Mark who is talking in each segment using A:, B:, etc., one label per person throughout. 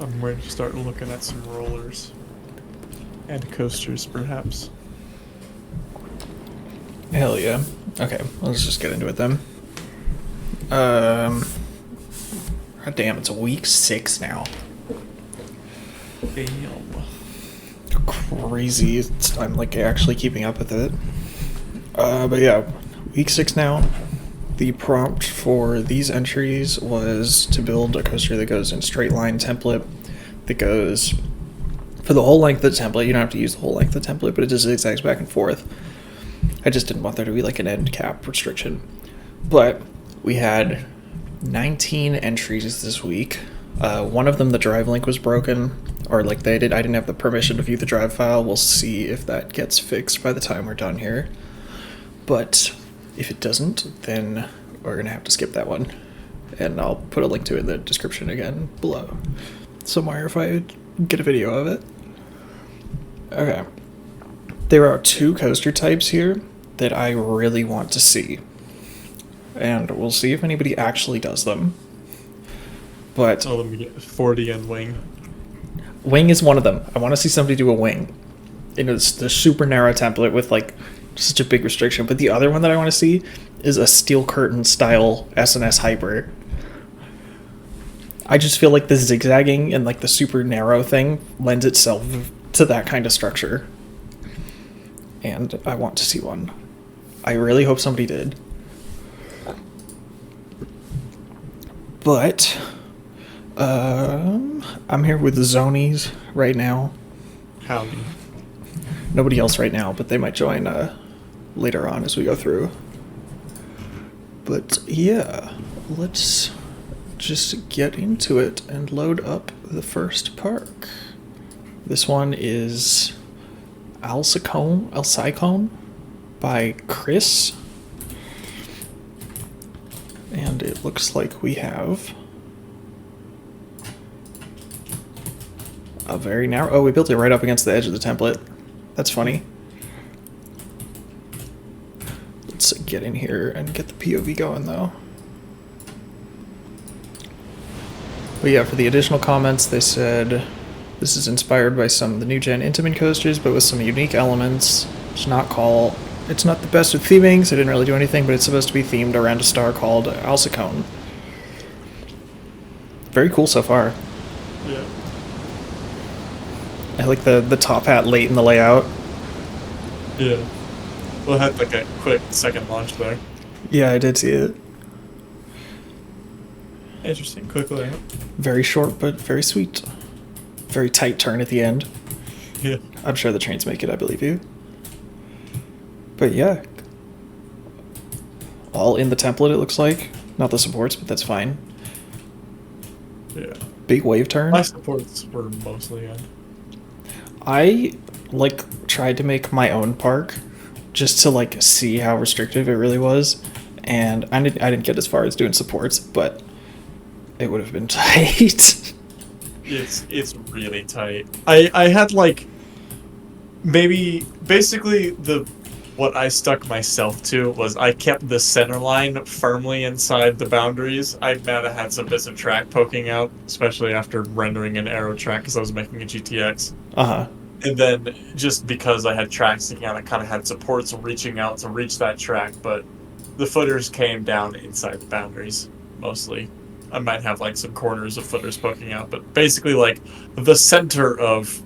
A: I'm ready to start looking at some rollers. And coasters, perhaps.
B: Hell yeah. Okay, let's just get into it then. God damn, it's week 6 now.
A: Damn.
B: Crazy. I'm like actually keeping up with it. But yeah, week 6 now. The prompt for these entries was to build a coaster that goes in straight line template that goes for the whole length of the template. You don't have to use the whole length of the template, but it just zigzags back and forth. I just didn't want there to be like an end cap restriction. But we had 19 entries this week. One of them, the drive link was broken, or like I didn't have the permission to view the drive file. We'll see if that gets fixed by the time we're done here. But if it doesn't, then we're gonna have to skip that one. And I'll put a link to it in the description again below, somewhere if I get a video of it. Okay. There are 2 coaster types here that I really want to see. And we'll see if anybody actually does them. But
A: So let me get 40 and wing.
B: wing is one of them. I want to see somebody do a wing. And it's the super narrow template with like such a big restriction. But the other one that I want to see is a steel curtain style SNS hyper. I just feel like the zigzagging and like the super narrow thing lends itself to that kind of structure. And I want to see one. I really hope somebody did. But I'm here with the Zonies right now.
A: Howdy.
B: Nobody else right now, but they might join later on as we go through. But yeah, let's just get into it and load up the first park. This one is Alcyone by Kris. And it looks like we have a very narrow... Oh, we built it right up against the edge of the template. That's funny. Let's get in here and get the POV going, though. But yeah, for the additional comments, they said this is inspired by some of the new gen Intamin coasters, but with some unique elements. It's not the best with theming, so it didn't really do anything, but it's supposed to be themed around a star called Alcyone. Very cool so far.
A: Yeah.
B: I like the top hat late in the layout.
A: Yeah. We'll have like a quick second launch there.
B: Yeah, I did see it.
A: Interesting. Quick layout.
B: Very short, but very sweet. Very tight turn at the end.
A: Yeah.
B: I'm sure the trains make it, I believe you. But yeah. All in the template, it looks like. Not the supports, but that's fine.
A: Yeah.
B: Big wave turn.
A: My supports were mostly in.
B: I tried to make my own park just to see how restrictive it really was, and I didn't get as far as doing supports, but it would have been tight.
A: It's really tight. I had basically what I stuck myself to was I kept the center line firmly inside the boundaries. I might have had some bits of track poking out, especially after rendering an aero track because I was making a GTX.
B: Uh-huh.
A: And then just because I had tracks sticking out, I kind of had supports reaching out to reach that track, but the footers came down inside the boundaries, mostly. I might have some corners of footers poking out, but basically the center of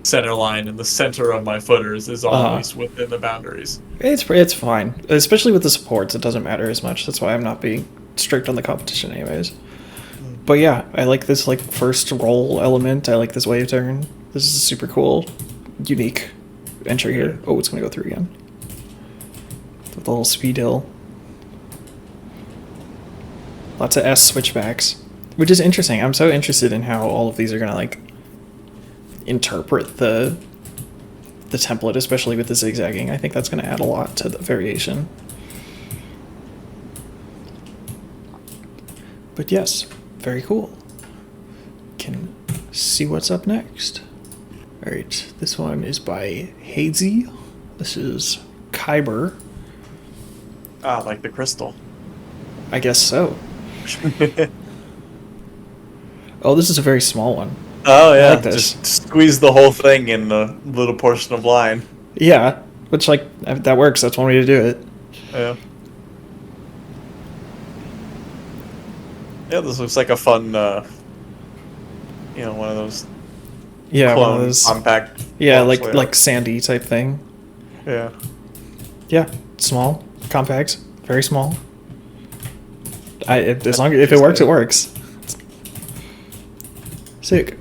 A: center line and the center of my footers is always within the boundaries.
B: It's fine, especially with the supports. It doesn't matter as much. That's why I'm not being strict on the competition anyways. But yeah, I like this first roll element. I like this wave turn. This is a super cool, unique entry here. Oh, it's gonna go through again with the little speed hill. Lots of S switchbacks, which is interesting. I'm so interested in how all of these are gonna interpret the template, especially with the zigzagging. I think that's going to add a lot to the variation. But yes, very cool. Can see what's up next. Alright, this one is by Haysieee. This is Kyber.
A: Ah, like the crystal.
B: I guess so. Oh, this is a very small one.
A: Oh
B: I
A: yeah,
B: like this.
A: just squeeze the whole thing in a little portion of line.
B: Yeah, which, like, that works. That's one way to do it.
A: Yeah. Yeah, this looks like a fun, one of those
B: Yeah, one of
A: clone
B: those.
A: compact.
B: Yeah,
A: launch
B: like
A: layouts.
B: Sandy type thing.
A: Yeah.
B: Yeah, small, compact, very small. As long as if it works, it works. Sick.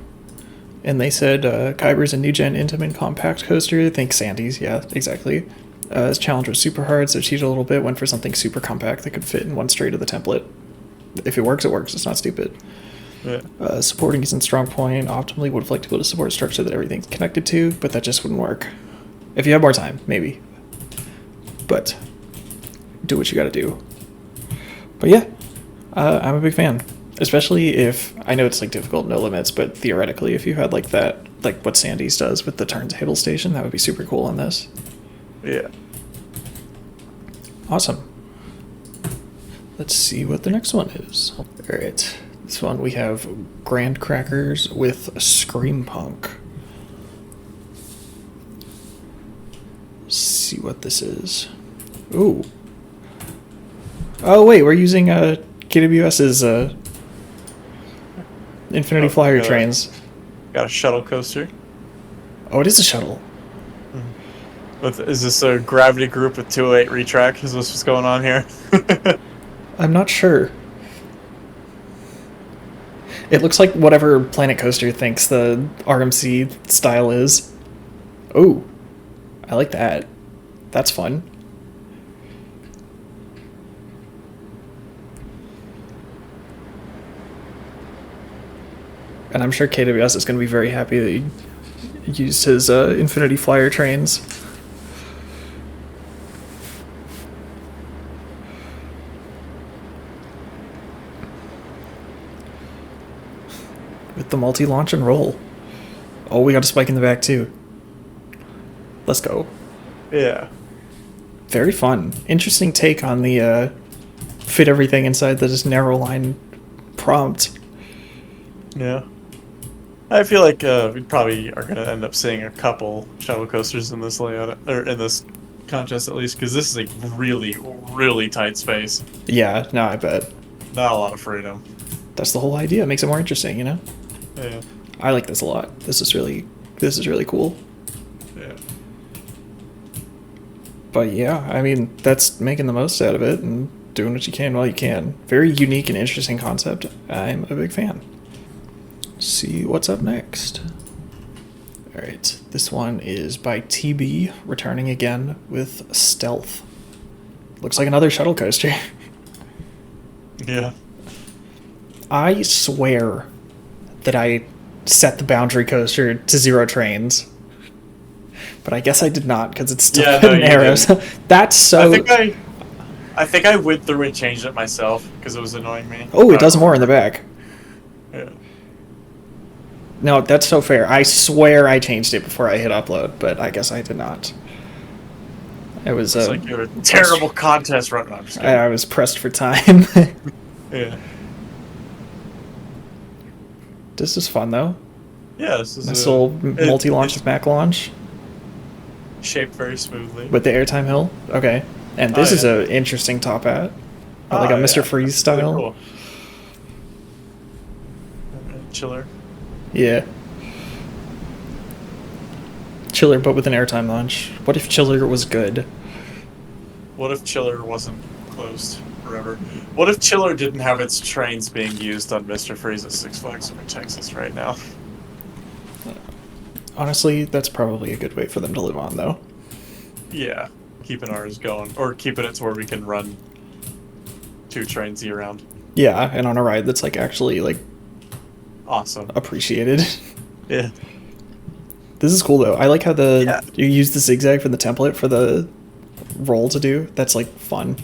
B: And they said Kyber's a new gen intimate compact coaster. Think Sandy's, yeah, exactly. His challenge was super hard, so cheated a little bit. Went for something super compact that could fit in one straight of the template. If it works, it works. It's not stupid.
A: Yeah.
B: Supporting isn't strong point. Optimally would have liked to build a support structure that everything's connected to, but that just wouldn't work. If you have more time, maybe. But do what you gotta do. But yeah, I'm a big fan. Especially if, I know it's like difficult, no limits, but theoretically, if you had like that, like what Sandy's does with the turntable station, that would be super cool on this.
A: Yeah.
B: Awesome. Let's see what the next one is. Alright, this one we have Grandcrackers with Screampunk. See what this is. Ooh. Oh wait, we're using KWS's Infinity Flyer trains.
A: Got a shuttle coaster.
B: Oh, it is a shuttle.
A: Is this a gravity group with 208 retrack? Is this what's going on here?
B: I'm not sure. It looks like whatever Planet Coaster thinks the RMC style is. Oh, I like that. That's fun. And I'm sure KWS is going to be very happy that he used his Infinity Flyer trains. With the multi-launch and roll. Oh, we got a spike in the back too. Let's go.
A: Yeah.
B: Very fun. Interesting take on the fit everything inside this narrow line prompt.
A: Yeah. I feel like we probably are going to end up seeing a couple shuttle coasters in this layout, or in this contest at least, because this is a really, really tight space.
B: Yeah, no, I bet.
A: Not a lot of freedom.
B: That's the whole idea. It makes it more interesting, you know?
A: Yeah.
B: I like this a lot. This is really cool.
A: Yeah.
B: But yeah, I mean, that's making the most out of it and doing what you can while you can. Very unique and interesting concept. I'm a big fan. See what's up next. Alright, this one is by TB, returning again with Stealth. Looks like another shuttle coaster.
A: Yeah.
B: I swear that I set the boundary coaster to 0 trains. But I guess I did not, because it's still
A: no,
B: arrows. That's so...
A: I think I went through and changed it myself, because it was annoying me.
B: Oh, it does more in the back.
A: Yeah.
B: No, that's so fair. I swear I changed it before I hit upload, but I guess I did not. It was
A: It's like you're a terrible contest runner. I'm just kidding.
B: I was pressed for time.
A: Yeah.
B: This is fun, though.
A: Yeah, this is
B: This little multi-launch with Mac launch.
A: Shaped very smoothly.
B: With the airtime hill? Okay. And this is an interesting top hat. Like a Mr. Freeze style.
A: Really cool. Chiller.
B: Yeah. Chiller, but with an airtime launch. What if Chiller was good?
A: What if Chiller wasn't closed forever? What if Chiller didn't have its trains being used on Mr. Freeze at Six Flags over Texas right now?
B: Honestly, that's probably a good way for them to live on, though.
A: Yeah, keeping ours going. Or keeping it to where we can run 2 trains year round.
B: Yeah, and on a ride that's, like, actually, like...
A: Awesome.
B: Appreciated.
A: Yeah.
B: This is cool, though. I like how you use the zigzag for the template for the roll to do. That's, like, fun.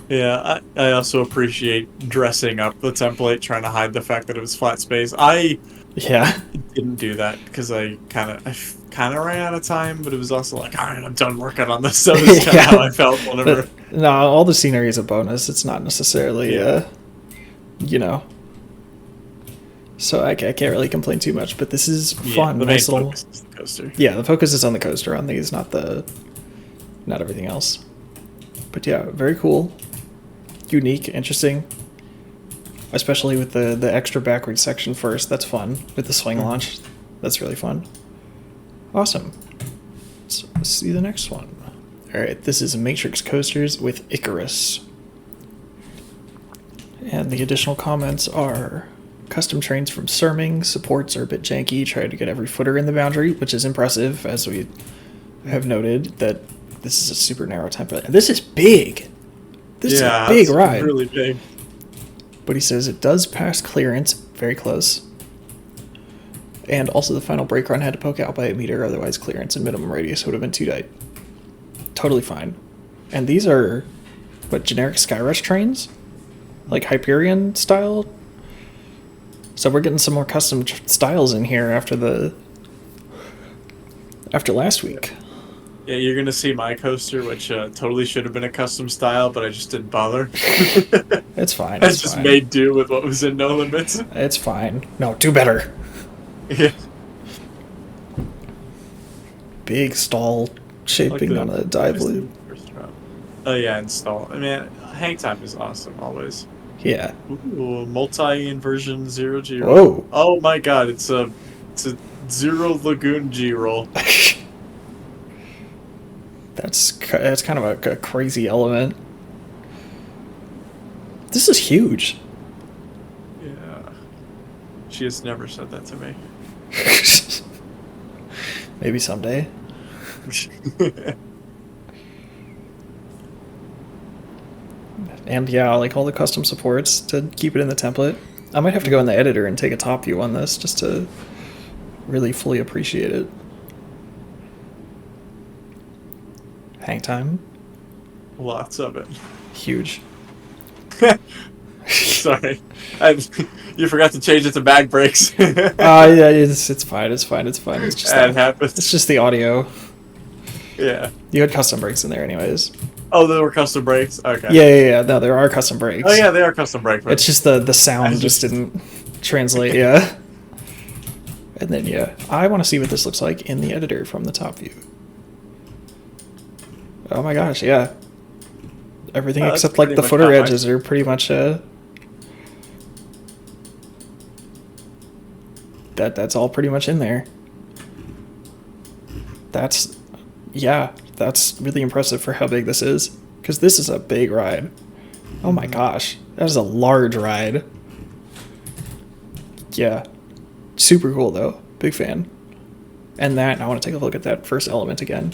A: Yeah, I also appreciate dressing up the template, trying to hide the fact that it was flat space. I didn't do that because I kind of ran out of time, but it was also like, all right, I'm done working on this. So it's kind of how I felt whenever.
B: No, all the scenery is a bonus. It's not necessarily, you know. So I can't really complain too much, but this is fun.
A: The main
B: Nice little.
A: focus is the coaster.
B: Yeah, the focus is on the coaster on these, not everything else. But yeah, very cool, unique, interesting. Especially with the extra backward section first. That's fun. With the swing launch, that's really fun. Awesome. So let's see the next one. All right, this is Matrix Coasters with Icarus. And the additional comments are: custom trains from Serming, supports are a bit janky, tried to get every footer in the boundary, which is impressive, as we have noted, that this is a super narrow template. And this is big! This is a big ride.
A: Really big.
B: But he says it does pass clearance, very close. And also the final brake run had to poke out by a meter, otherwise clearance and minimum radius would have been too tight. Totally fine. And these are, what, generic Skyrush trains? Like Hyperion style? So we're getting some more custom styles in here after last week.
A: Yeah, you're going to see my coaster, which totally should have been a custom style, but I just didn't bother.
B: It's fine.
A: I just made do with what was in NoLimits.
B: It's fine. No, do better.
A: Yeah.
B: Big stall shaping on a dive loop.
A: Oh yeah, install. I mean, hang time is awesome, always.
B: Yeah.
A: Ooh, multi-inversion 0G roll.
B: Whoa.
A: Oh my god, it's a 0 Lagoon G roll.
B: That's kind of a crazy element. This is huge.
A: Yeah. She has never said that to me.
B: Maybe someday. And yeah, I like all the custom supports to keep it in the template. I might have to go in the editor and take a top view on this just to really fully appreciate it. Hang time.
A: Lots of it.
B: Huge.
A: Sorry. You forgot to change it to bag brakes.
B: Yeah, it's fine. It's fine. It's fine. It's just
A: that happens.
B: It's just the audio.
A: Yeah.
B: You had custom brakes in there, anyways.
A: Oh, there were custom brakes. Okay.
B: Yeah. No, there are custom brakes.
A: Oh yeah, they are custom brakes.
B: It's just the sound just didn't translate. Yeah. And then yeah, I want to see what this looks like in the editor from the top view. Oh my gosh, yeah. Everything except like the footer edges are pretty much that's all pretty much in there. That's really impressive for how big this is, because this is a big ride. Oh my gosh, that is a large ride. Yeah, super cool though, big fan. And I want to take a look at that first element again.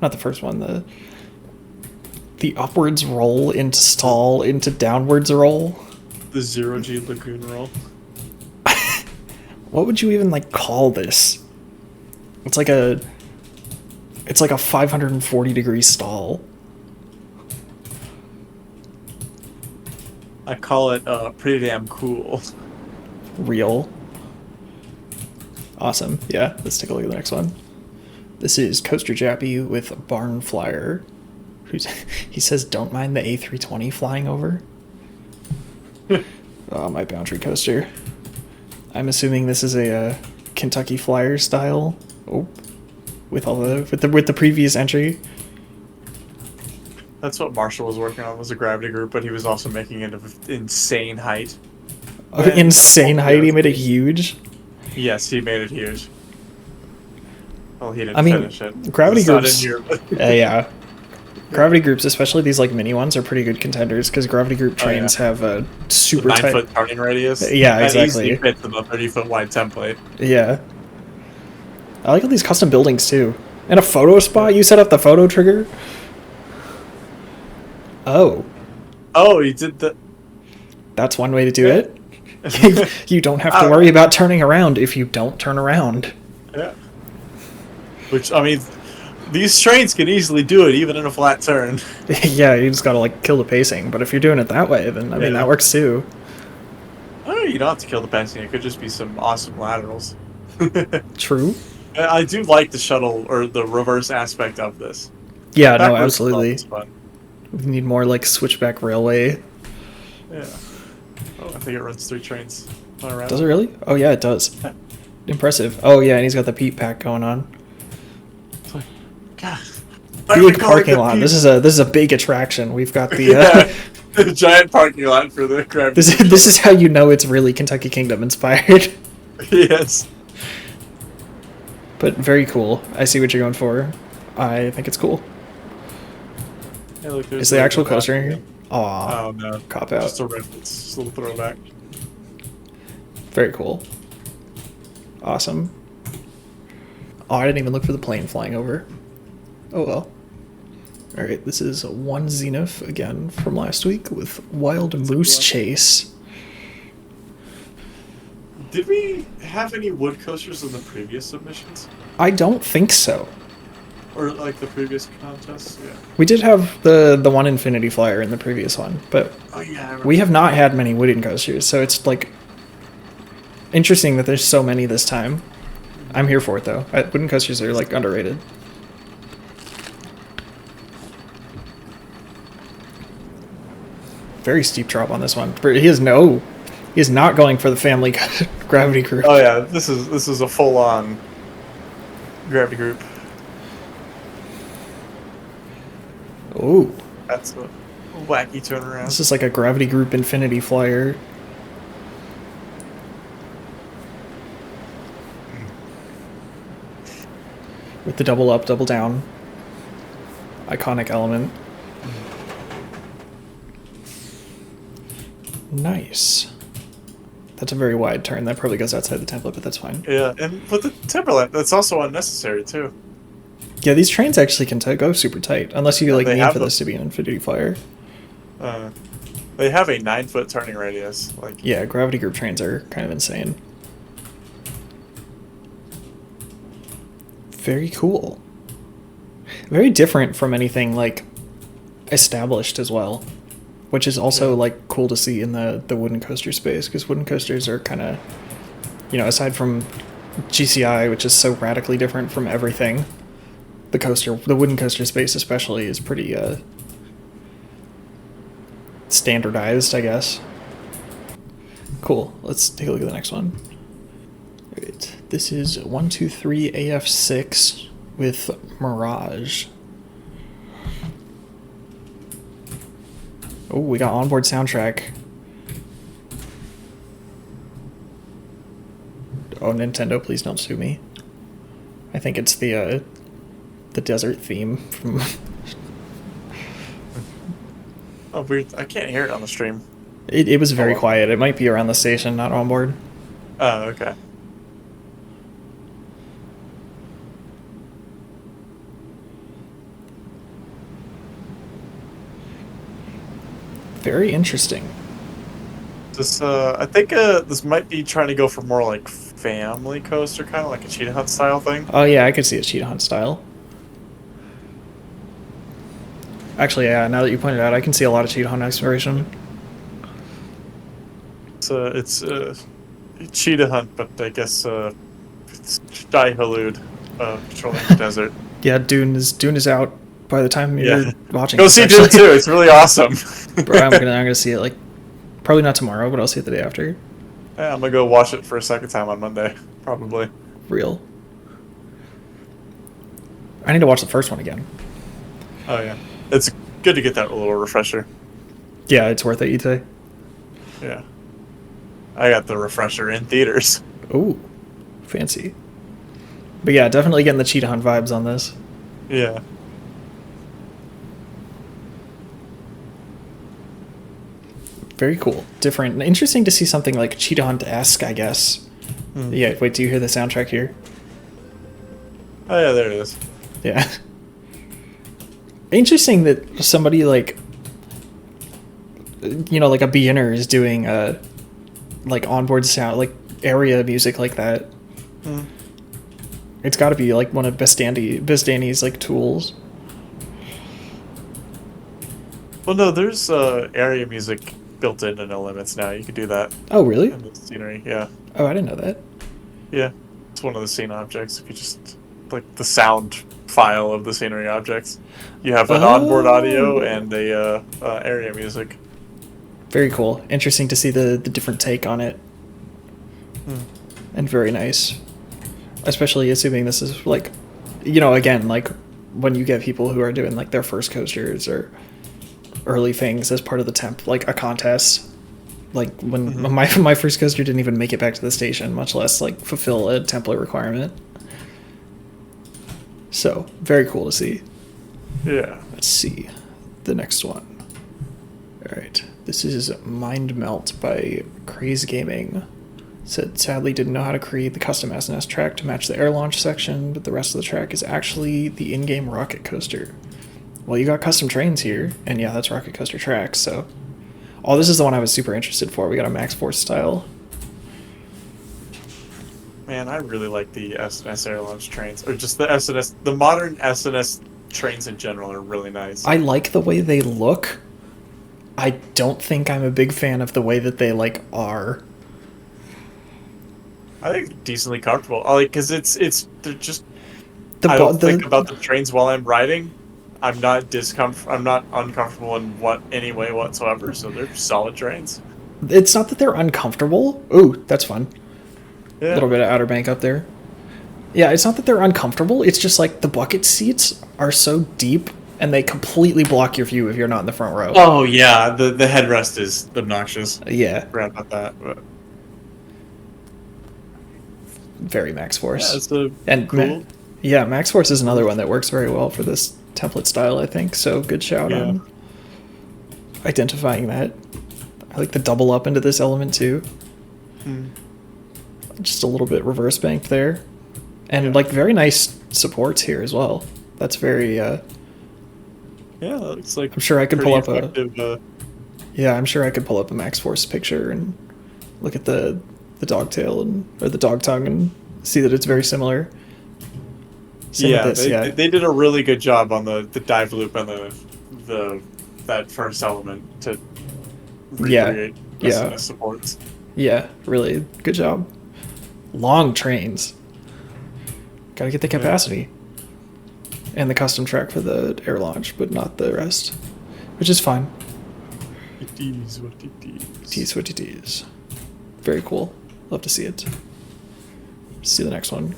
B: Not the first one, the upwards roll into stall into downwards roll.
A: The 0G Lagoon roll.
B: What would you even call this? It's like a 540 degree stall.
A: I call it pretty damn cool.
B: Real. Awesome. Yeah, let's take a look at the next one. This is Coaster Jappy with Barn Flyer. He says, don't mind the A320 flying over. Oh, my boundary coaster. I'm assuming this is a Kentucky Flyer style. Oh, with the previous entry.
A: That's what Marshall was working on, was a gravity group, but he was also making it of insane height.
B: Insane height? He made it huge?
A: Yes, he made it huge. Well, he didn't finish it.
B: Gravity groups.
A: Yeah.
B: Gravity groups, especially these mini ones, are pretty good contenders because gravity group trains have a super tight
A: 9-foot turning radius.
B: Yeah, exactly.
A: That easily fits in the 30-foot wide template.
B: Yeah. I like all these custom buildings too. And a photo spot. You set up the photo trigger. Oh.
A: Oh, he did the.
B: That's one way to do it. You don't have to worry about turning around if you don't turn around.
A: Yeah. Which, I mean, these trains can easily do it even in a flat turn.
B: Yeah, you just gotta kill the pacing. But if you're doing it that way, then I mean that works too.
A: Oh, you don't have to kill the pacing. It could just be some awesome laterals.
B: True.
A: I do like the shuttle or the reverse aspect of this.
B: Yeah, no, absolutely.
A: Fun.
B: We need more switchback railway.
A: Yeah. Oh, I think it runs 3 trains. around.
B: Does it really? Oh yeah, it does. Impressive. Oh yeah, and he's got the peat pack going on.
A: It's like, God.
B: Big parking lot. This is a big attraction. We've got the
A: the giant parking lot for the crab.
B: This is how you know it's really Kentucky Kingdom inspired.
A: Yes.
B: But very cool. I see what you're going for. I think it's cool.
A: Hey, look,
B: Is the actual coaster in here? Aw.
A: Oh no.
B: Cop out.
A: Just a reference. Just a little throwback.
B: Very cool. Awesome. Oh, I didn't even look for the plane flying over. Oh well. Alright, this is one Xenph again from last week with Wild Moose Chase.
A: Did we have any wood coasters in the previous submissions?
B: I don't think so.
A: Or like the previous contests? Yeah.
B: We did have the one Infinity Flyer in the previous one, but
A: Oh yeah.
B: we have not had many wooden coasters, so it's like interesting that there's so many this time. I'm here for it though. Wooden coasters are like underrated. Very steep drop on this one. He is not going for the family gravity group.
A: Oh yeah, this is a full-on gravity group.
B: Ooh.
A: That's a wacky turnaround.
B: This is like a gravity group Infinity Flyer. With the double up, double down. Iconic element. Nice. That's a very wide turn. That probably goes outside the template, but that's fine.
A: Yeah, and with the template, that's also unnecessary too.
B: Yeah, these trains actually can go super tight, unless you like need for
A: a-
B: this to be an Infinity Flyer.
A: They have a 9-foot turning radius. Like
B: Yeah, gravity group trains are kind of insane. Very cool. Very different from anything like established as well, which is also like cool to see in the wooden coaster space, because wooden coasters are kind of, you know, aside from GCI, which is so radically different from everything, the wooden coaster space especially is pretty standardized, I guess. Cool. Let's take a look at the next one. Alright, this is 123 AF6 with Mirage. Oh, we got onboard soundtrack. Oh, Nintendo, please don't sue me. I think it's the desert theme from...
A: oh weird, I can't hear it on the stream.
B: It was very quiet. It might be around the station, not onboard.
A: Oh, okay.
B: Very interesting.
A: This I think this might be trying to go for more like family coaster, kind of like a Cheetah Hunt style thing.
B: Oh yeah, I could see a Cheetah Hunt style. Actually, yeah, now that you pointed out, I can see a lot of Cheetah Hunt inspiration.
A: It's Cheetah Hunt, but I guess it's Shai Hulud patrolling the desert.
B: Yeah, Dune is out by the time you're watching.
A: Go
B: this,
A: see
B: actually.
A: Dune 2. It's really awesome.
B: Bro, I'm gonna see it like probably not tomorrow, but I'll see it the day after.
A: Yeah, I'm gonna go watch it for a second time on Monday, probably.
B: Real. I need to watch the first one again.
A: Oh yeah, it's good to get that little refresher.
B: Yeah, it's worth it, you say?
A: Yeah, I got the refresher in theaters.
B: Ooh, fancy. But yeah, definitely getting the Cheetah Hunt vibes on this.
A: Yeah.
B: Very cool. Different. Interesting to see something like Cheetah Hunt-esque, I guess. Yeah, wait, do you hear the soundtrack here?
A: Oh yeah, there it is.
B: Yeah. Interesting that somebody like, you know, like a beginner is doing like onboard sound, like area music like that. It's got to be like one of Bestani's like tools.
A: Well, no, there's area music built into NoLimits now. You could do that
B: Oh, really?
A: in the scenery. Yeah,
B: Oh, I didn't know that.
A: yeah. It's one of the scene objects. If you just like the sound file of the scenery objects, you have an onboard audio and a area music.
B: Very cool. Interesting to see the different take on it. and very nice. Especially assuming this is like, you know, again, like when you get people who are doing like their first coasters or early things as part of the temp, like a contest. Like when my first coaster didn't even make it back to the station, much less like fulfill a template requirement. So very cool to see.
A: Yeah.
B: Let's see the next one. All right, this is MindMelt by CraZGaming. Said sadly didn't know how to create the custom SNS track to match the air launch section, but the rest of the track is actually the in-game rocket coaster. Well, you got custom trains here, and yeah, that's rocket coaster tracks. So, oh, this is the one I was super interested for. We got a Max Force style.
A: Man, I really like the SNS air launch trains, or just the SNS. The modern SNS trains in general are really nice.
B: I like the way they look. I don't think I'm a big fan of the way that they like are.
A: I think decently comfortable. I like because they're just. I don't think about the trains while I'm riding. I'm not uncomfortable in any way whatsoever. So they're solid trains.
B: It's not that they're uncomfortable. Ooh, that's fun.
A: Yeah.
B: A little bit of Outer Bank up there. Yeah, it's not that they're uncomfortable. It's just like the bucket seats are so deep and they completely block your view if you're not in the front row.
A: Oh yeah, the headrest is obnoxious.
B: Yeah.
A: Forgot about that. But...
B: Very Max Force.
A: Yeah, it's
B: and
A: cool.
B: Yeah, Max Force is another one that works very well for this template style, I think. So good shout on identifying that. I like the double up into this element too. Just a little bit reverse banked there. And like very nice supports here as well. That's very
A: yeah, that looks like
B: I'm sure I could pull up
A: a
B: I'm sure I could pull up a Max Force picture and look at the dogtail or the dog tongue and see that it's very similar.
A: They did a really good job on the dive loop and that first element to recreate SNS supports.
B: Yeah, really good job. Long trains. Gotta get the capacity. And the custom track for the air launch, but not the rest. Which is fine.
A: It is what it is.
B: It is what it is. Very cool. Love to see it. See the next one.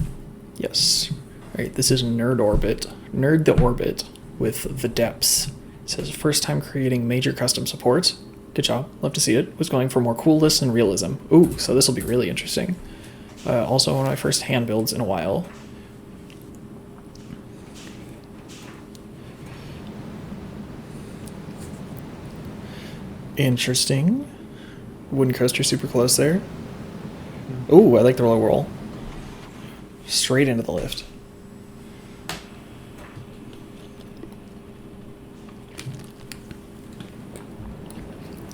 B: Yes. Alright, this is NerdtheOrbit with The Depths. It says, first time creating major custom supports. Good job. Love to see it. Was going for more coolness and realism. Ooh, so this will be really interesting. Also one of my first hand builds in a while. Interesting. Wooden coaster super close there. Ooh, I like the roll. Straight into the lift.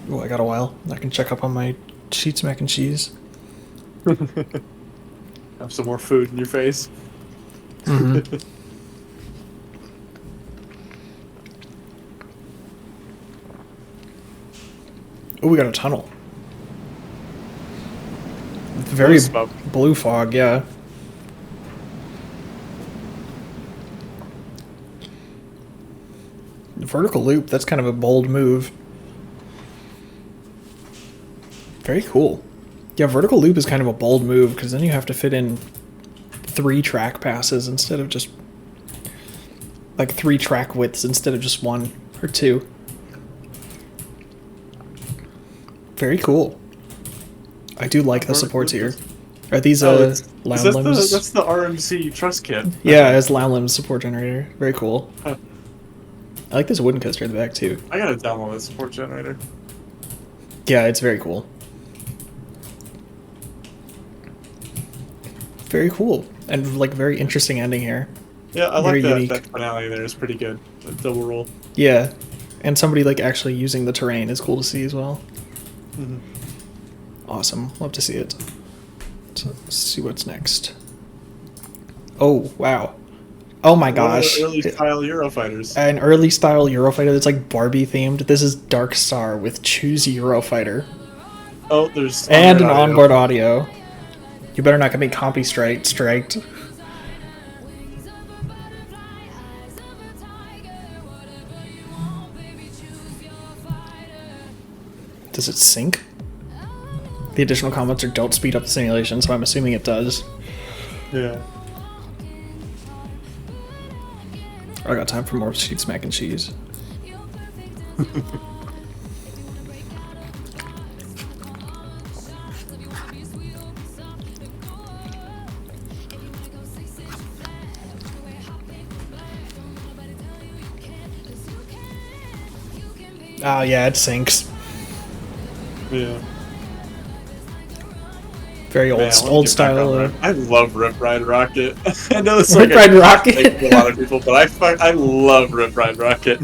B: Ooh, I got a while. I can check up on my sheets mac and cheese.
A: Have some more food in your face.
B: Mm-hmm. Ooh, we got a tunnel. Very blue fog, yeah. Vertical loop, that's kind of a bold move. Very cool. Yeah, vertical loop is kind of a bold move because then you have to fit in 3 track passes instead of just like 3 track widths instead of just 1 or 2. Very cool. I do like the supports here. Are these Lounge Limbs?
A: That's the RMC Trust Kit.
B: Yeah, it's Lounge Limbs support generator. Very cool.
A: Huh.
B: I like this wooden coaster in the back too.
A: I gotta download this support generator.
B: Yeah, it's very cool. Very cool. And like very interesting ending here.
A: Yeah, I like that finale there. It's pretty good. The double roll.
B: Yeah. And somebody like actually using the terrain is cool to see as well.
A: Mm-hmm.
B: Awesome. Love to see it. So let's see what's next. Oh, wow. Oh my gosh.
A: Early style Eurofighters.
B: An early style Eurofighter that's like Barbie themed. This is DarkStar with Choose Eurofighter.
A: Oh, there's
B: and an onboard audio. You better not get me compy striked. Does it sync? the additional comments are don't speed up the simulation, so I'm assuming it does.
A: Yeah.
B: I got time for more sheets mac and cheese. Oh yeah, it sinks.
A: Yeah.
B: Very old,
A: Man, I wanna
B: old
A: get back
B: style.
A: on I love Rip Ride Rocket. I know it's
B: Rip
A: like
B: Ride Rocket?
A: a lot of people, but I love Rip Ride Rocket.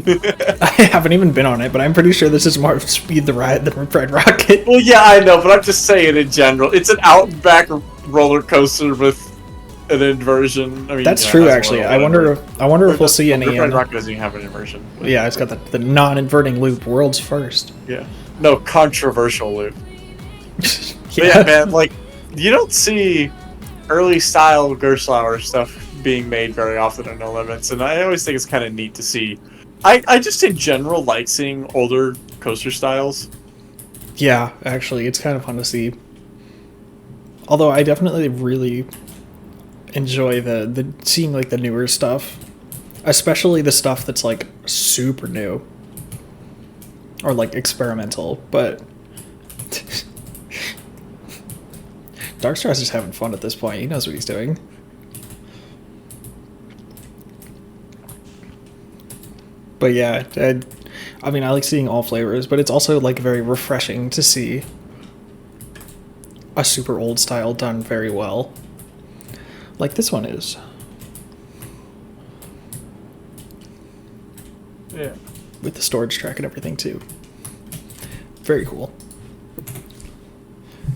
B: I haven't even been on it, but I'm pretty sure this is more of Speed the Ride than Rip Ride Rocket.
A: Well, yeah, I know, but I'm just saying in general, it's an out-and-back roller coaster with an inversion. I mean,
B: That's
A: yeah,
B: true,
A: it has
B: actually.
A: one,
B: I wonder if we'll see any.
A: Rip Ride Rocket doesn't even have an inversion.
B: Yeah, it's got the non-inverting loop, world's first.
A: Yeah. No, controversial loop.
B: Yeah.
A: Yeah, man, like, you don't see early style Gerstlauer stuff being made very often in NoLimits, and I always think it's kind of neat to see. I just in general like seeing older coaster styles.
B: Yeah, actually, it's kind of fun to see. Although I definitely really enjoy the seeing like the newer stuff, especially the stuff that's like super new or like experimental. But DarkStar's just having fun at this point. He knows what he's doing. But yeah, I mean, I like seeing all flavors, but it's also like very refreshing to see a super old style done very well. Like this one is.
A: Yeah.
B: With the storage track and everything too. Very cool.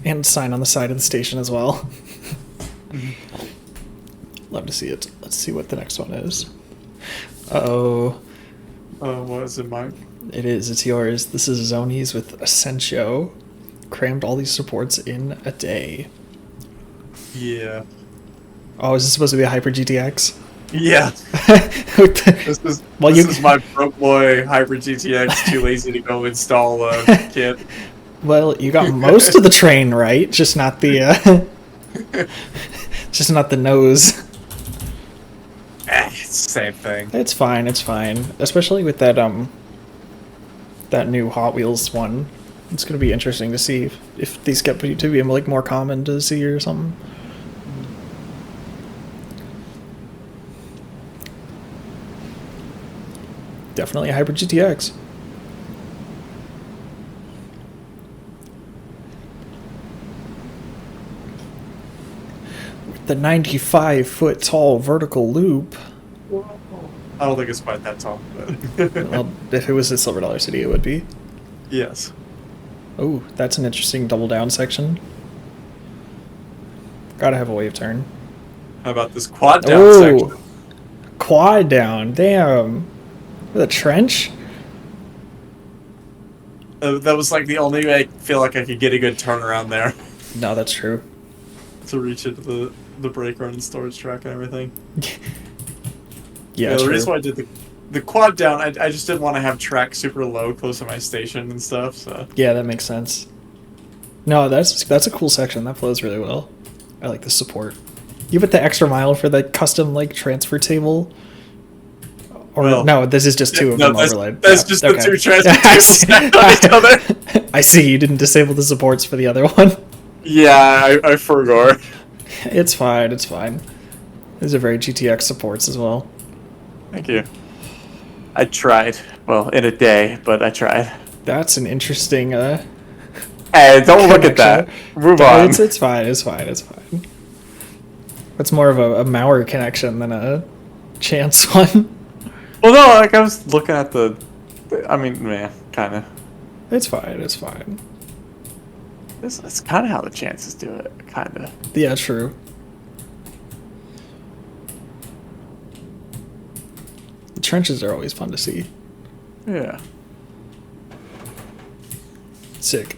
B: And sign on the side of the station as well. Love to see it. Let's see what the next one is. Uh-oh.
A: What is it, Mike?
B: It is. It's yours. This is Zonies with Ascensio. Crammed all these supports in a day.
A: Yeah.
B: Oh, is this supposed to be a Hyper GTX?
A: Yeah.
B: This
A: is
B: well,
A: this is my broke boy Hyper GTX. Too lazy to go install a kit.
B: Well, you got most of the train right, just not the just not the nose.
A: It's the same thing.
B: It's fine. It's fine. Especially with that that new Hot Wheels one. It's gonna be interesting to see if these get to be like more common to see or something. Definitely a Hyper GTX. With the 95-foot tall vertical loop.
A: I don't think it's quite that tall, but
B: Well, if it was a Silver Dollar City, it would be.
A: yes.
B: Oh, that's an interesting double down section. Gotta have a wave turn.
A: How about this quad down
B: Oh,
A: section?
B: quad down. Damn. With a trench?
A: That was like the only way I feel like I could get a good turnaround there
B: No, that's true.
A: to reach into the brake run and storage track and everything.
B: Yeah,
A: The
B: true.
A: reason why I did the quad down, I just didn't want to have track super low close to my station and stuff. So
B: Yeah, that makes sense. No, that's a cool section. That flows really well. I like the support. You put the extra mile for the custom like transfer table. Or
A: well,
B: no, this is just two of them overlaid.
A: That's
B: Yeah,
A: just
B: okay.
A: the two transfer tables stacked on each other.
B: I see. You didn't disable the supports for the other one.
A: Yeah, I forgot.
B: It's fine. It's fine. These are very GTX supports as well.
A: Thank you. I tried. Well, in a day, but I tried.
B: That's an interesting.
A: Hey, don't look at that. Move on.
B: It's fine. It's fine. It's fine. It's more of a Mauer connection than a chance one.
A: Well, no, like I was looking at the. I mean, man, kind of.
B: It's fine. It's fine.
A: It's kind of how the chances do it, kind of.
B: Yeah, true. The trenches are always fun to see.
A: Yeah.
B: Sick.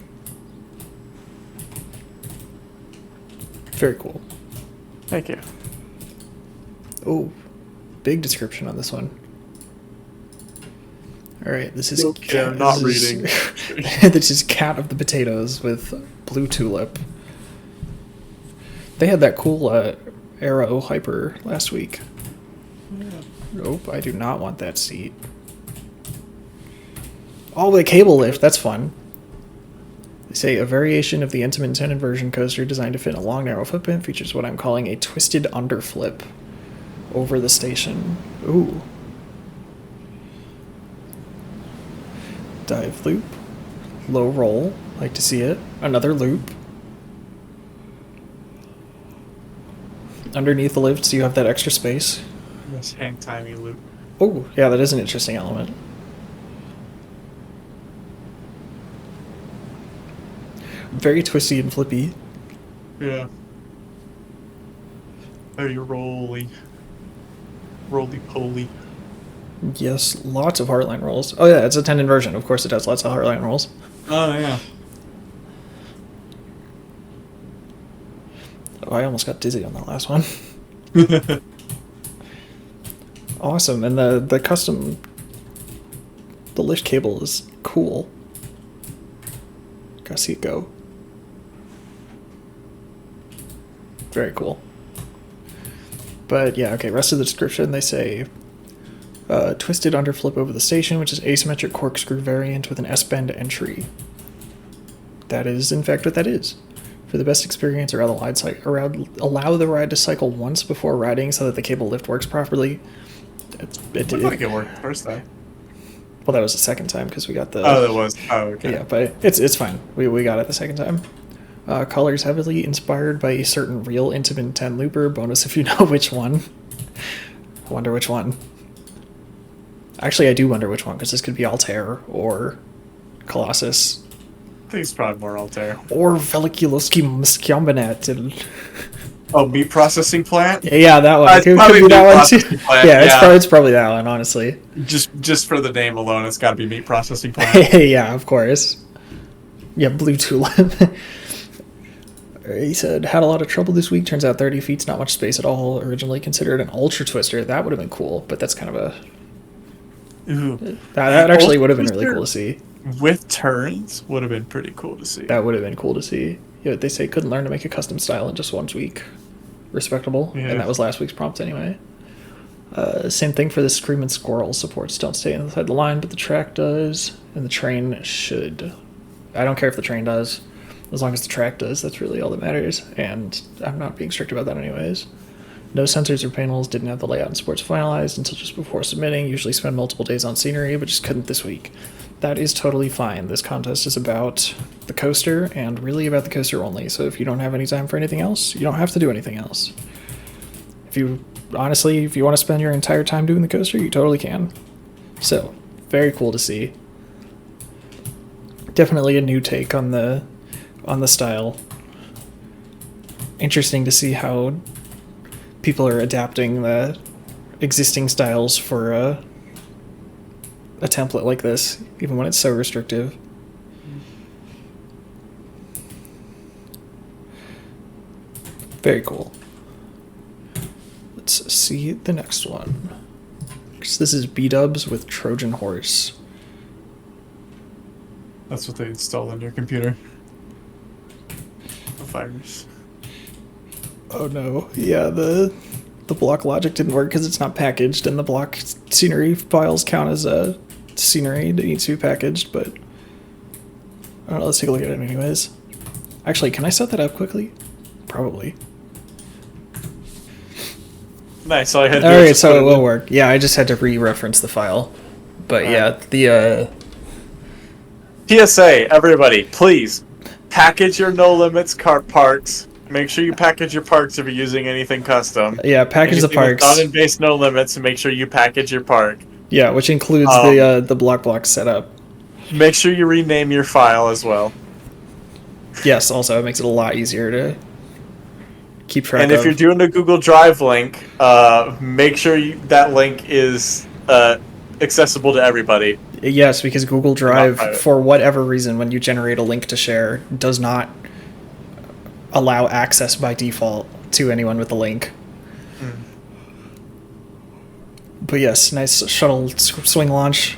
B: Very cool.
A: Thank you.
B: Oh, big description on this one. All right, this is
A: Okay, I'm not reading.
B: This is Cat of the Potatoes with blue Tulip. They had that cool Arrow Hyper last week. Nope, I do not want that seat. Oh, the cable lift, that's fun. They say a variation of the Intimidator inversion coaster designed to fit in a long, narrow footprint features what I'm calling a twisted underflip over the station. Ooh. Dive loop. Low roll. Like to see it. Another loop. Underneath the lifts, you have that extra space.
A: This hang timey loop.
B: Oh, yeah, that is an interesting element. Very twisty and flippy.
A: Yeah. Very rolly. Roly-poly.
B: Yes, lots of Heartline rolls. Oh yeah, it's a 10 inversion. Of course it has lots of Heartline rolls.
A: Oh, yeah.
B: Oh, I almost got dizzy on that last one. Awesome, and the custom... The lift cable is cool. Gotta see it go. Very cool. But yeah, okay, rest of the description, they say... twisted underflip over the station, which is asymmetric corkscrew variant with an S-bend entry. That is, in fact, what that is. For the best experience, allow the ride to cycle once before riding so that the cable lift works properly.
A: It looked like it worked first time.
B: Well, that was the second time because we got the...
A: Oh, that was... Oh, okay.
B: Yeah, but it's fine. We got it the second time. Colors heavily inspired by a certain real Intimate 10 looper. Bonus if you know which one. I wonder which one. Actually, I do wonder which one, because this could be Altair or Colossus.
A: I think it's probably more Altair.
B: Or Velikulowski Mskjombanet.
A: Oh, meat processing plant?
B: Yeah, that one.
A: It's probably
B: be
A: meat
B: that one too.
A: processing plant.
B: Yeah, it's probably that one, honestly.
A: Just for the name alone, it's got to be meat processing plant.
B: Yeah, of course. Yeah, blue Tulip. He said, had a lot of trouble this week. Turns out 30 feet's not much space at all. Originally considered an ultra twister. That would have been cool, but that's kind of a...
A: Ooh.
B: That actually would have been really cool to see.
A: With turns would have been pretty cool to see.
B: That would have been cool to see. Yeah, they say couldn't learn to make a custom style in just 1 week. Respectable. Yeah. And that was last week's prompt anyway. Same thing for the Screaming Squirrel. Supports don't stay inside the line, but the track does. And the train should. I don't care if the train does. As long as the track does, that's really all that matters. And I'm not being strict about that anyways. No sensors or panels, didn't have the layout and supports finalized until just before submitting. Usually spend multiple days on scenery, but just couldn't this week. That is totally fine. This contest is about the coaster, and really about the coaster only. So if you don't have any time for anything else, you don't have to do anything else. If you want to spend your entire time doing the coaster, you totally can. So, very cool to see. Definitely a new take on the style. Interesting to see how people are adapting the existing styles for a template like this, even when it's so restrictive. Very cool. Let's see the next one. This is B-dubs with Trojan Horse.
A: That's what they installed on your computer. The virus. Oh
B: no. Yeah, the block logic didn't work because it's not packaged, and the block scenery files count as a scenery that needs to be packaged, but I don't know, let's take a look at it anyways. Actually, can I set that up quickly? Probably.
A: Nice, all I had to do
B: Alright, so it will work. Yeah, I just had to re-reference the file. But yeah, the
A: PSA, everybody, please package your NoLimits cart parks. Make sure you package your parks if you're using anything custom.
B: Yeah, package the parks.
A: Non-based NoLimits, and make sure you package your park.
B: Yeah, which includes the block setup.
A: Make sure you rename your file as well.
B: Yes, also it makes it a lot easier to keep track of.
A: And if you're doing a Google Drive link, make sure that link is accessible to everybody.
B: Yes, because Google Drive, for whatever reason, when you generate a link to share, does not allow access by default to anyone with the link. But yes, nice shuttle swing launch.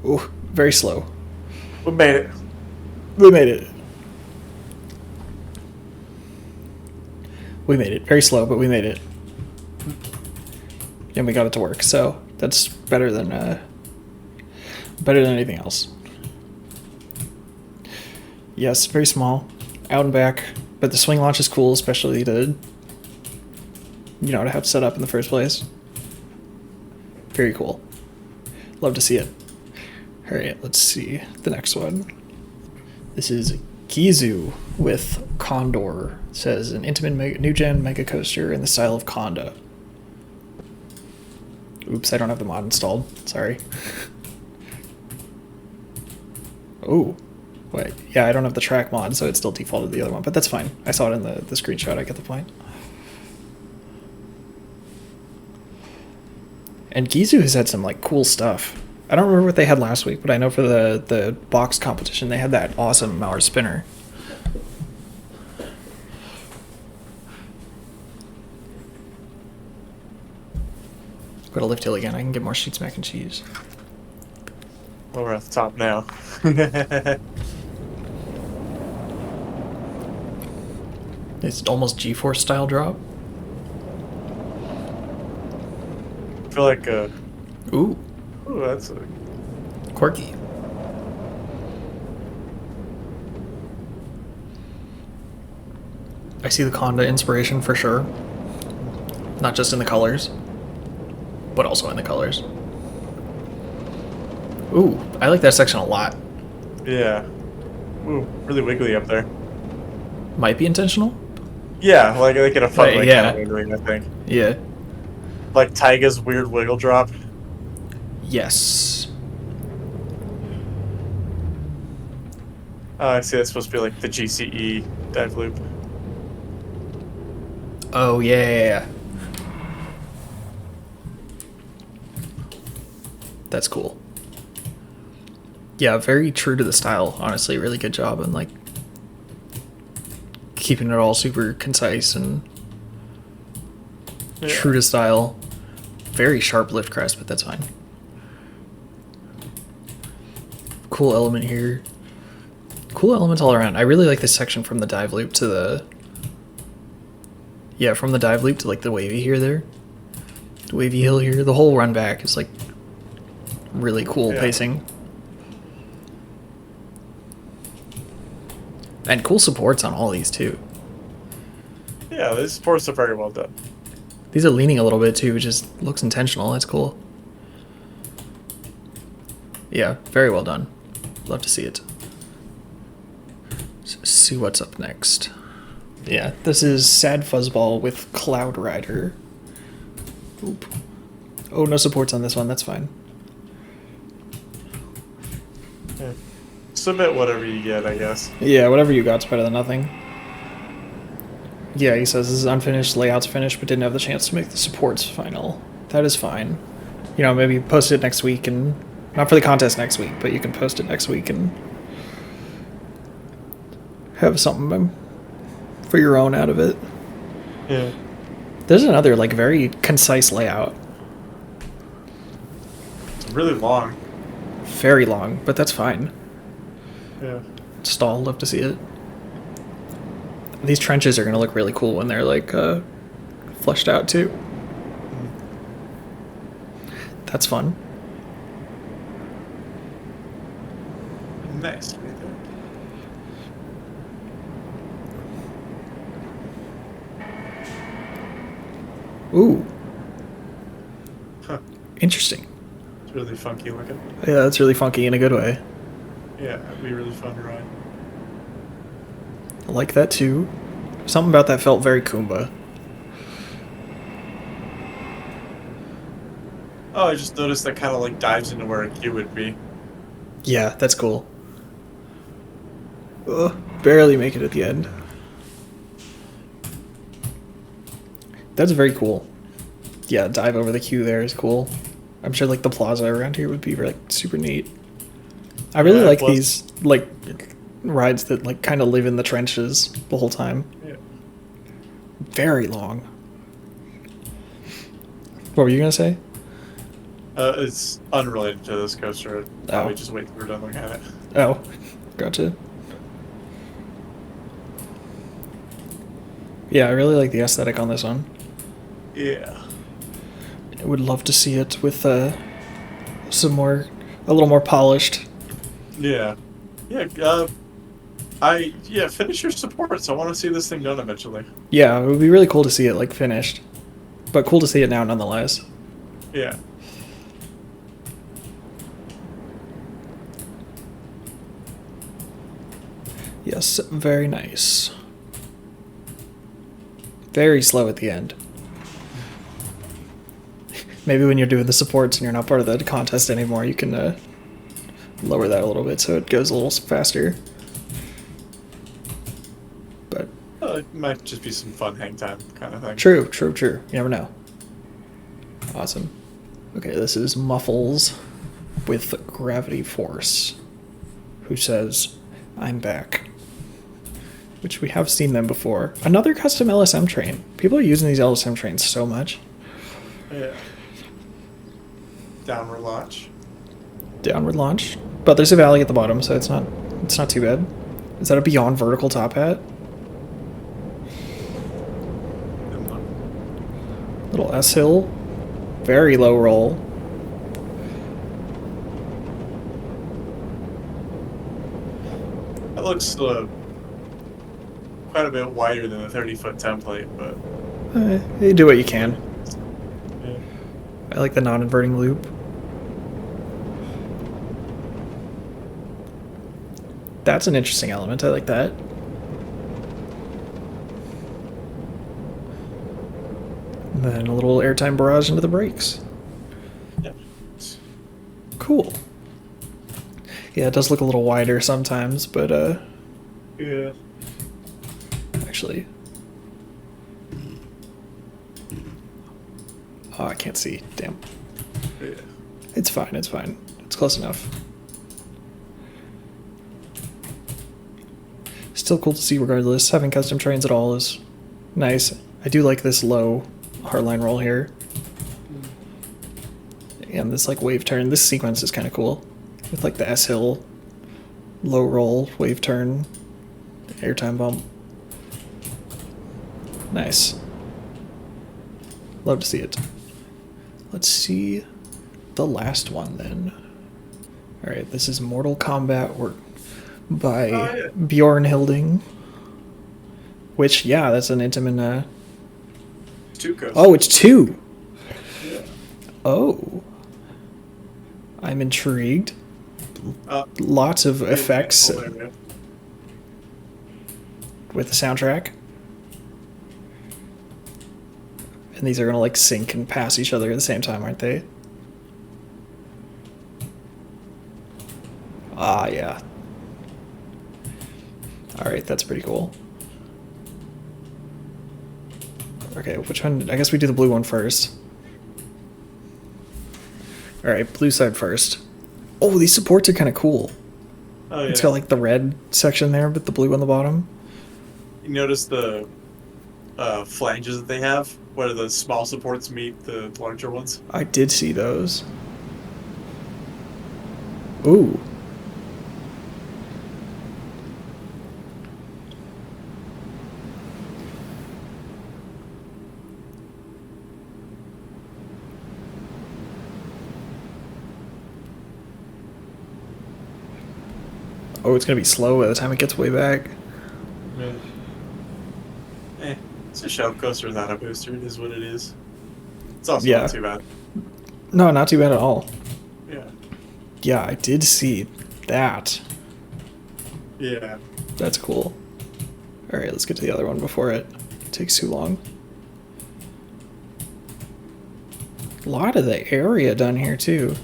B: Ooh, very slow.
A: We made it.
B: We made it. We made it. Very slow, but we made it. And we got it to work, so that's better than anything else. Yes, very small. Out and back. But the swing launch is cool, especially to, you know, to have set up in the first place. Very cool. Love to see it. Alright, let's see the next one. This is GIZU with Kondor. It says an intimate new gen mega coaster in the style of Konda. Oops, I don't have the mod installed. Sorry. Oh. Wait, yeah, I don't have the track mod, so it still defaulted the other one, but that's fine. I saw it in the screenshot, I get the point. And GIZU has had some, like, cool stuff. I don't remember what they had last week, but I know for the box competition, they had that awesome Mauer spinner. Go to Lift Hill again, I can get more sheets mac and cheese.
A: Well, we're at the top now.
B: It's almost G-Force style drop.
A: I feel like,
B: Ooh,
A: that's a...
B: quirky. I see the Konda inspiration for sure. Not just in the colors, but also in the colors. Ooh, I like that section a lot.
A: Yeah. Ooh, really wiggly up there.
B: Might be intentional.
A: Yeah, like in a fun way,
B: yeah.
A: kind of wiggling, I think.
B: Yeah.
A: Like Taiga's weird wiggle drop.
B: Yes.
A: Oh, I see. That's supposed to be like the GCE dive loop.
B: Oh yeah. That's cool. Yeah, very true to the style. Honestly, really good job on like keeping it all super concise and true to style. Very sharp lift crest, but that's fine. Cool element here. Cool elements all around. I really like this section from the dive loop to the... Yeah, from the dive loop to like the wavy here there. The wavy hill here. The whole run back is like really cool pacing. And cool supports on all these too.
A: Yeah, these supports are very well done.
B: These are leaning a little bit too, which just looks intentional. That's cool. Yeah, very well done. Love to see it. Let's see what's up next. Yeah, this is SadFuzzBall with Cloud Rider. Oop. Oh, no supports on this one. That's fine.
A: Yeah. Submit whatever you get, I guess.
B: Yeah, whatever you got's better than nothing. Yeah, he says this is unfinished, layout's finished, but didn't have the chance to make the supports final. That is fine. You know, maybe post it next week and... Not for the contest next week, but you can post it next week and... have something for your own out of it.
A: Yeah.
B: There's another, like, very concise layout.
A: It's really long.
B: Very long, but that's fine.
A: Yeah.
B: Stall, love to see it. These trenches are going to look really cool when they're, like, fleshed out, too. That's fun.
A: Nice.
B: Ooh.
A: Huh.
B: Interesting.
A: It's really funky looking.
B: Yeah, that's really funky in a good way.
A: Yeah, it'd be really fun to ride.
B: I like that too. Something about that felt very Kumba.
A: Oh, I just noticed that kind of like dives into where a Q would be.
B: Yeah, that's cool. Ugh, barely make it at the end. That's very cool. Yeah, dive over the queue there is cool. I'm sure like the plaza around here would be like super neat. I really like these like rides that like kind of live in the trenches the whole time.
A: Yeah.
B: Very long. What were you gonna say?
A: It's unrelated to this coaster. Probably just wait till we're done looking at it.
B: Oh, gotcha. Yeah, I really like the aesthetic on this one.
A: Yeah.
B: I would love to see it with a little more polished.
A: Yeah. Yeah. Finish your supports. I want to see this thing done eventually.
B: Yeah, it would be really cool to see it like finished, but cool to see it now nonetheless.
A: Yeah.
B: Yes, very nice. Very slow at the end. Maybe when you're doing the supports and you're not part of the contest anymore, you can lower that a little bit so it goes a little faster. But
A: It might just be some fun hang time kind of thing.
B: True. You never know. Awesome. Okay, this is Muffels with Gravity Force, who says, "I'm back." Which we have seen them before. Another custom LSM train. People are using these LSM trains so much.
A: Yeah. Downward launch.
B: Downward launch. But there's a valley at the bottom, so it's not too bad. Is that a beyond vertical top hat? Little S-hill. Very low roll.
A: That looks quite a bit wider than the 30-foot template, but...
B: You do what you can.
A: Yeah.
B: I like the non-inverting loop. That's an interesting element. I like that. And then a little airtime barrage into the brakes.
A: Yeah.
B: Cool. Yeah, it does look a little wider sometimes, but
A: Yeah.
B: actually... Oh, I can't see. Damn.
A: Yeah.
B: It's fine, it's fine. It's close enough. Still cool to see regardless. Having custom trains at all is nice. I do like this low hardline roll here. And this like wave turn. This sequence is kind of cool. With like the S-hill, low roll, wave turn, airtime bump. Nice. Love to see it. Let's see the last one then. Alright, this is Mortal Kombat work by Bjorn Hilding. Which, yeah, that's an intimate...
A: Two coasters.
B: Oh, it's two!
A: Yeah.
B: Oh. I'm intrigued. Lots of effects with the soundtrack. And these are going to like sync and pass each other at the same time, aren't they? Ah, yeah. Alright, that's pretty cool. Okay, which one? I guess we do the blue one first. Alright, blue side first. Oh, these supports are kind of cool.
A: Oh, yeah.
B: It's got like the red section there, but the blue on the bottom.
A: You notice the flanges that they have, where the small supports meet the larger ones?
B: I did see those. Ooh. Oh, it's gonna be slow by the time it gets way back.
A: Yeah. It's a shell coaster without a booster. It is what it is. It's also not too bad.
B: No, not too bad at all.
A: Yeah.
B: Yeah, I did see that.
A: Yeah.
B: That's cool. Alright, let's get to the other one before it takes too long. A lot of the area done here, too.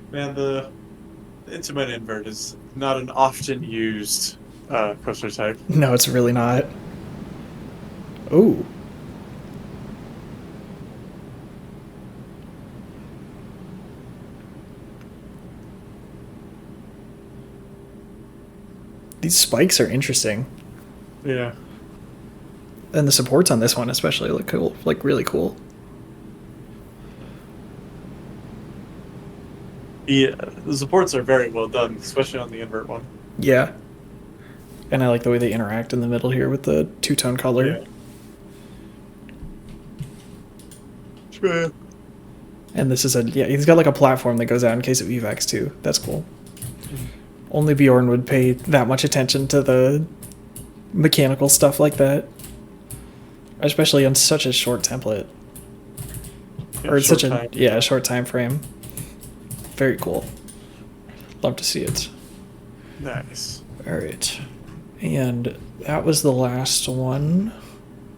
A: Man, the Intimate Invert is not an often used coaster type.
B: No, it's really not. Ooh. These spikes are interesting.
A: Yeah.
B: And the supports on this one especially look cool, like really cool.
A: Yeah, the supports are very well done, especially on the invert one.
B: Yeah. And I like the way they interact in the middle here with the two-tone color.
A: Yeah. Sure.
B: And this is he's got like a platform that goes out in case of evacs too. That's cool. Only Bjorn would pay that much attention to the mechanical stuff like that. Especially on such a short template. Or such a short time frame. Very cool. Love to see it.
A: Nice.
B: Alright. And that was the last one.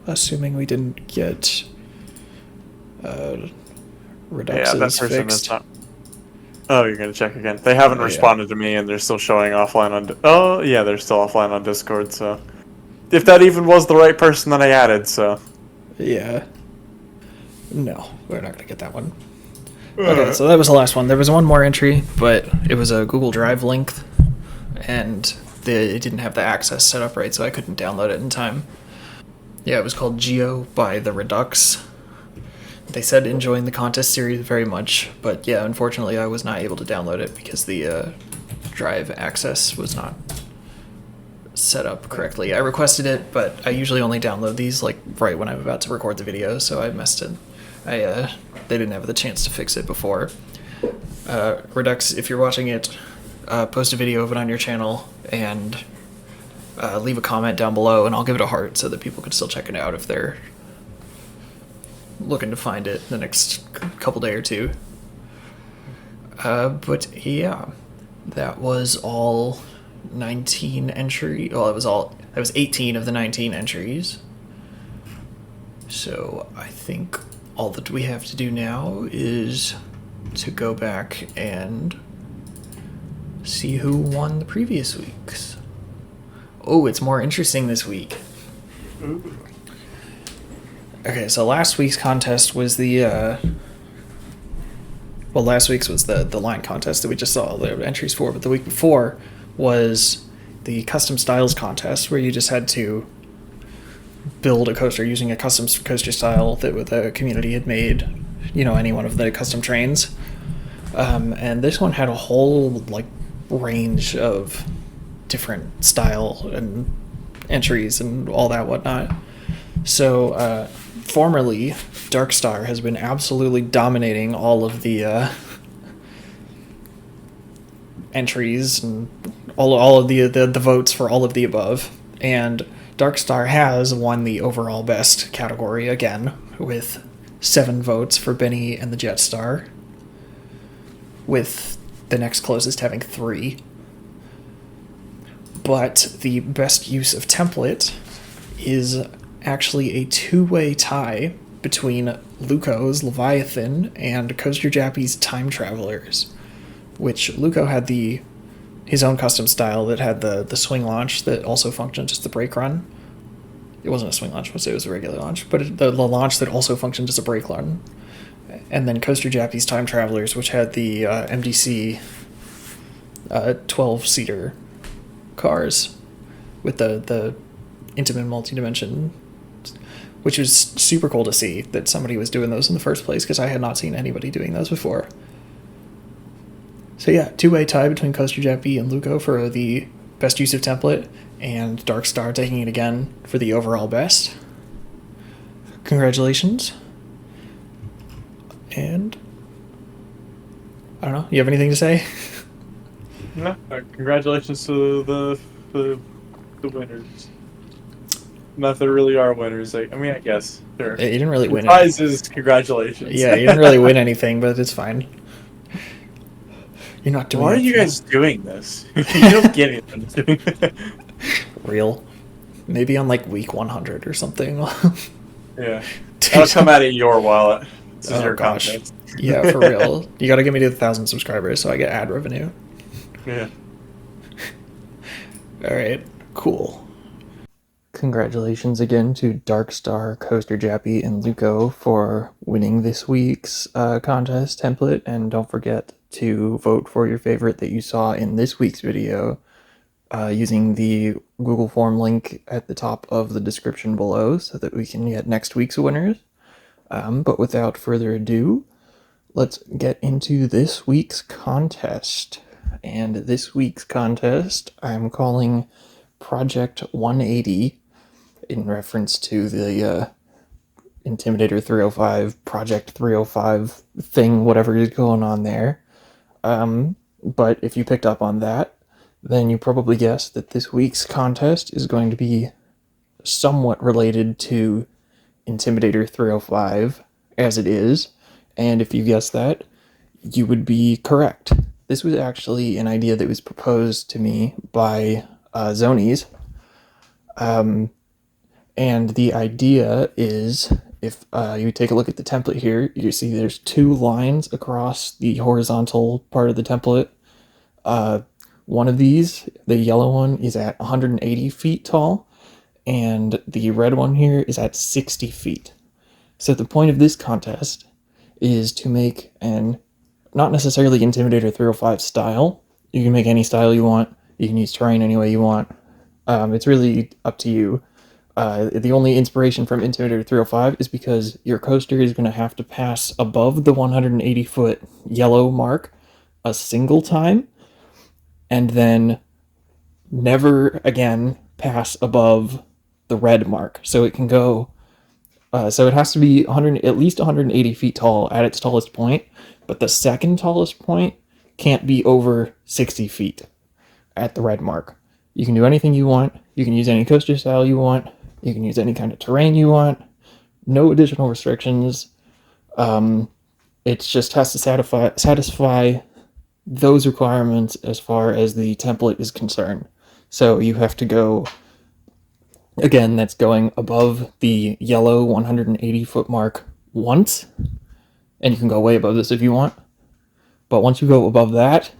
B: Assuming we didn't get Reduxes
A: that person
B: fixed.
A: is not. Oh, you're gonna check again. They haven't responded to me, and they're still showing offline on. Oh, yeah, they're still offline on Discord. So, if that even was the right person that I added, so.
B: Yeah. No, we're not gonna get that one. Okay, so that was the last one. There was one more entry, but it was a Google Drive link, and it didn't have the access set up right, so I couldn't download it in time. Yeah, it was called Geo by the Redux. They said enjoying the contest series very much, but yeah, unfortunately I was not able to download it because the drive access was not set up correctly. I requested it, but I usually only download these like right when I'm about to record the video, so I messed it. They didn't have the chance to fix it before. Redux, if you're watching it, post a video of it on your channel and leave a comment down below, and I'll give it a heart so that people can still check it out if they're looking to find it the next couple day or two. But yeah, that was all 19 entry. Well, that was 18 of the 19 entries. So I think all that we have to do now is to go back and see who won the previous weeks. Oh, it's more interesting this week.
A: Ooh.
B: Okay, so last week's contest was last week's was the line contest that we just saw the entries for, but the week before was the custom styles contest where you just had to build a coaster using a custom coaster style that the community had made, any one of the custom trains. And this one had a whole range of different style and entries and all that whatnot. So formerly, DarkStar has been absolutely dominating all of the entries and all of the votes for all of the above. And DarkStar has won the overall best category again with 7 votes for Benny and the Jetstar, with the next closest having 3. But the best use of template is actually a 2-way tie between Luco's Leviathan and Coaster Jappy's Time Travelers, which Luco had his own custom style that had the swing launch that also functioned as the brake run. It wasn't a swing launch, it was a regular launch, but the launch that also functioned as a brake run. And then Coaster Jappy's Time Travelers, which had the MDC 12-seater cars with the intimate multi-dimension, which was super cool to see that somebody was doing those in the first place, because I had not seen anybody doing those before. So yeah, 2-way tie between Coaster Jappy and Luco for the best use of template, and DarkStar taking it again for the overall best. Congratulations. And I don't know, you have anything to say?
A: No, congratulations to the winners. Not that there really are winners. I guess. Sure.
B: You didn't really win.
A: Prizes, congratulations.
B: Yeah, you didn't really win anything, but it's fine. You're not doing.
A: Why are you guys doing this? You don't get anything.
B: Real. Maybe on week 100 or something.
A: Yeah. That'll come out of your wallet. This is your
B: gosh.
A: content.
B: Yeah, for real. You gotta get me to 1,000 subscribers so I get ad revenue.
A: Yeah.
B: Alright, cool. Congratulations again to DarkStar, Coaster Jappy, and Luco for winning this week's contest template, and don't forget to vote for your favorite that you saw in this week's video using the Google form link at the top of the description below so that we can get next week's winners. But without further ado, let's get into this week's contest. And this week's contest I'm calling Project 180 in reference to the Intimidator 305, Project 305 thing, whatever is going on there. But if you picked up on that, then you probably guessed that this week's contest is going to be somewhat related to Intimidator 305 as it is. And if you guessed that, you would be correct. This was actually an idea that was proposed to me by Zonies. And the idea is, if you take a look at the template here, you see there's two lines across the horizontal part of the template. One of these, the yellow one, is at 180 feet tall, and the red one here is at 60 feet. So the point of this contest is to make an, not necessarily Intimidator 305 style. You can make any style you want. You can use terrain any way you want. It's really up to you. The only inspiration from Intimidator 305 is because your coaster is going to have to pass above the 180-foot yellow mark a single time, and then never again pass above the red mark. So it can go, so it has to be at least 180 feet tall at its tallest point, but the second tallest point can't be over 60 feet at the red mark. You can do anything you want. You can use any coaster style you want. You can use any kind of terrain you want. No additional restrictions. It just has to satisfy those requirements as far as the template is concerned. So you have to go, again, that's going above the yellow 180-foot mark once, and you can go way above this if you want. But once you go above that,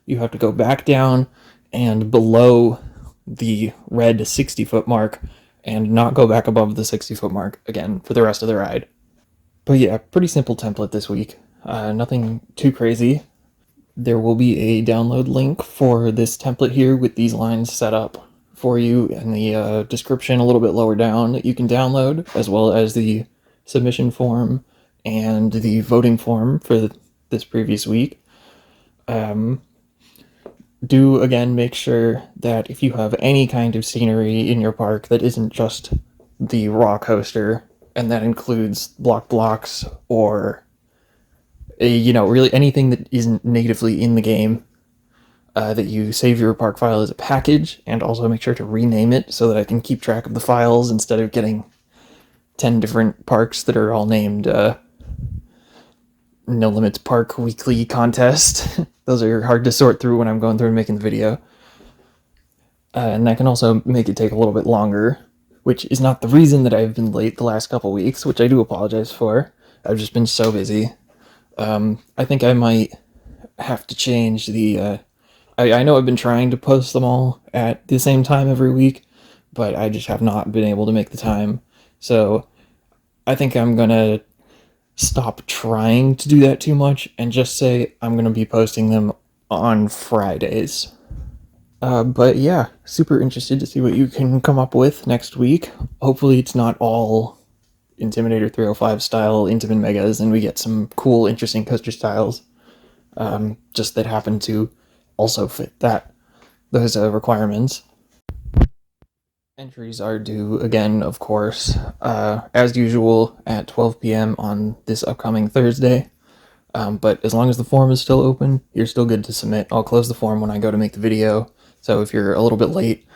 B: you have to go back down and below the red 60-foot mark, and not go back above the 60-foot mark again for the rest of the ride. But yeah, pretty simple template this week. Nothing too crazy. There will be a download link for this template here with these lines set up for you in the description a little bit lower down that you can download, as well as the submission form and the voting form for this previous week. Do again make sure that if you have any kind of scenery in your park that isn't just the raw coaster, and that includes blocks or really anything that isn't natively in the game, that you save your park file as a package, and also make sure to rename it so that I can keep track of the files instead of getting 10 different parks that are all named NoLimits Park Weekly Contest. Those are hard to sort through when I'm going through and making the video. And that can also make it take a little bit longer, which is not the reason that I've been late the last couple weeks, which I do apologize for. I've just been so busy. I think I might have to change the... I know I've been trying to post them all at the same time every week, but I just have not been able to make the time. So I think I'm going to stop trying to do that too much and just say I'm going to be posting them on Fridays. But yeah, super interested to see what you can come up with next week. Hopefully it's not all Intimidator 305 style Intamin Megas and we get some cool, interesting coaster styles just that happen to also fit those requirements. Entries are due again, of course, as usual, at 12 p.m. on this upcoming Thursday. But as long as the form is still open, you're still good to submit. I'll close the form when I go to make the video. So if you're a little bit late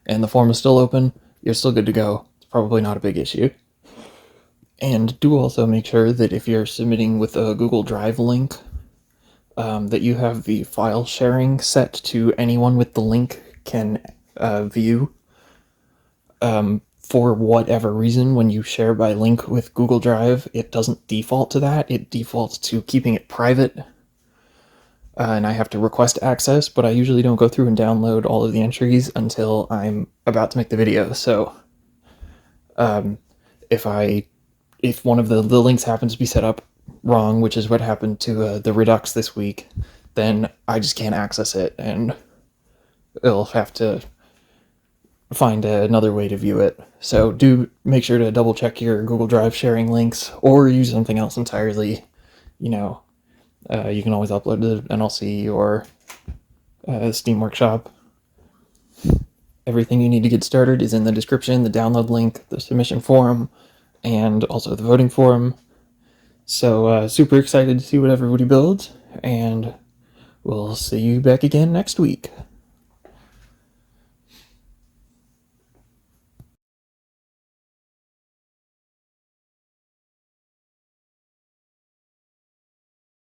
B: and the form is still open, you're still good to go. It's probably not a big issue. And do also make sure that if you're submitting with a Google Drive link, that you have the file sharing set to anyone with the link can view. For whatever reason, when you share by link with Google Drive, it doesn't default to that. It defaults to keeping it private. And I have to request access, but I usually don't go through and download all of the entries until I'm about to make the video. So if one of the links happens to be set up wrong, which is what happened to the Redux this week, then I just can't access it, and it'll have to find another way to view it. So do make sure to double check your Google Drive sharing links, or use something else entirely. You know, you can always upload to NLC or Steam Workshop. Everything you need to get started is in the description, the download link, the submission forum, and also the voting forum. So super excited to see what everybody builds, and we'll see you back again next week.